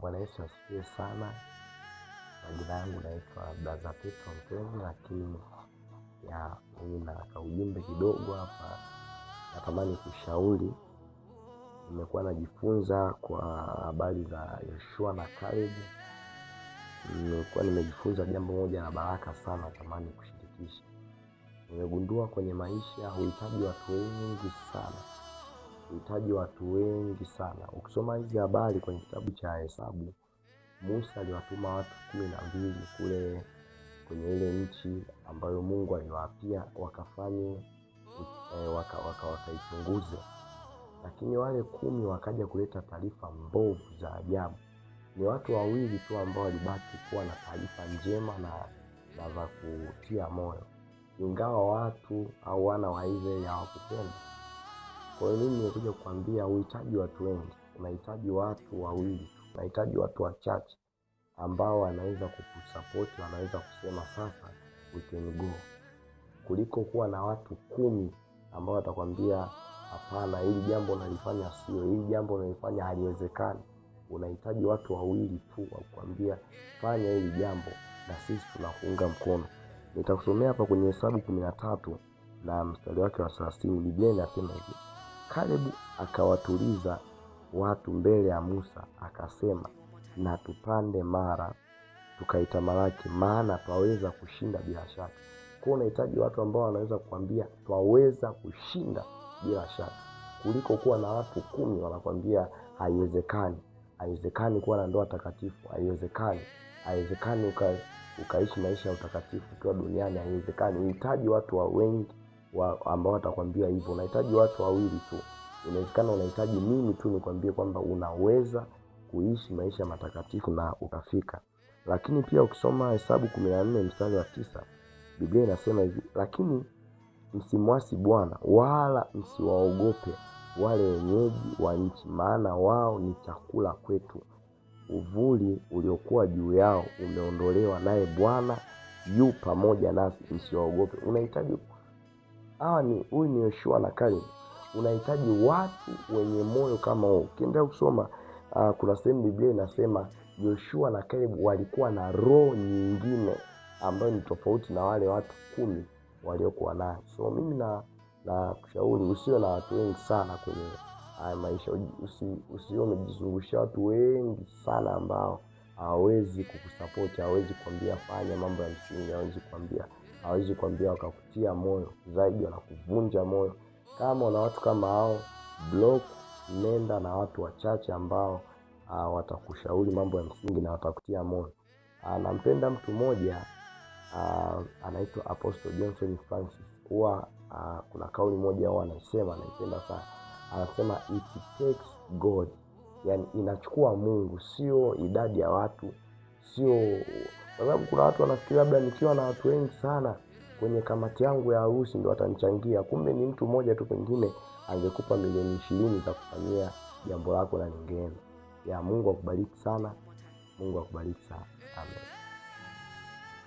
Bwana Yesu asifiwe sana. Majina yangu naitwa Brother Petro Mpenzi, lakini mimi na ujumbe kidogo hapa. Natamani kushauri. Nimekuwa najifunza kwa habari za Yoshua na Caleb. Nimekuwa nimejifunza jambo moja la baraka sana, natamani kushirikisha. Nimegundua kwenye maisha huhitaji watu wengi sana. Ukisoma hizi habari kwenye kitabu cha Hesabu, Musa aliwatuma watu 12 kule kwenye ile nchi ambayo Mungu aliwaapia wakafanye wakaichunguze. Lakini wale 10 wakaja kuleta taarifa mbovu za ajabu. Ni watu 2 tu ambao walibaki kuwa na taarifa njema na za kutia moyo, ingawa watu au wana wa Israeli hawakupenda. Kwa hiyo mimi nimekuja kukwambia uhitaji watu wengi, unahitaji watu 2, unahitaji watu wachache ambao wanaweza kukusupport, wanaweza kusema sasa we can go, kuliko kuwa na watu 10 ambao watakwambia hapana, hili jambo unalifanya sio, hili jambo unalifanya haliwezekani. Unahitaji watu 2 tu wakwambia fanya hili jambo na sisi tunakuunga mkono. Nitakusomea hapa kwenye Hesabu 13 na mstari wake wa 30. Biblia inasema hivi: Caleb akawatuliza watu mbele ya Musa, akasema, na tupande mara tukaitamalaki, maana twaweza kushinda bila shaka. Kwa unahitaji watu ambao wanaweza kukwambia twaweza kushinda bila shaka, kuliko kuwa na watu 10 wanakwambia haiwezekani. Haiwezekani kuwa na ndoa takatifu, haiwezekani ukaishi maisha ya utakatifu kwa duniani, haiwezekani. Unahitaji watu wengi ambao watakwambia hivyo. Unahitaji watu 2 tu. Inawezekana unahitaji mimi tu nikwambie kwamba unaweza kuishi maisha matakatifu na ukafika. Lakini pia ukisoma Hesabu 14 mstari wa 9, Biblia inasema hivi: lakini msimwasi Bwana wala msiwaogope wale wenyeji wa nchi, maana wao ni chakula kwetu. Uvuli uliokuwa juu yao umeondolewa, naye Bwana yu pamoja nasi, msiwaogope. Unahitaji huyu ni Yoshua na Caleb. Unahitaji watu wenye moyo kama huo. Ukiendelea kusoma kuna sehemu Biblia inasema Yoshua na Caleb walikuwa na roho nyingine ambayo ni tofauti na wale watu 10 waliokuwa nayo. So mimi na kushauri usiwe na watu wengi sana kwenye maisha. Usiwe umejizungushia watu wengi sana ambao hawezi kukusupport, hawezi kukwambia fanya mambo ya msingi, hawezi kukwambia wakakutia moyo, zaidi wanakuvunja moyo. Kama una watu kama hao, block, nenda na watu wachache ambao watakushauri mambo ya msingi na watakutia moyo. Nampenda mtu mmoja anaitwa Apostle Johnson Francis. Huwa kuna kauli moja huwa anasema, naipenda sana. Anasema it takes God, yani inachukua Mungu, sio idadi ya watu, sio. Kwa sababu kuna watu wanafikiria labda nikiwa na watu wengi sana kwenye kamati yangu ya harusi ndio watanichangia. Kumbe ni mtu mmoja tu, pengine angekupa milioni 20 za kufanyia jambo lako na ningeenda. Mungu akubariki sana. Mungu akubariki sana. Amen.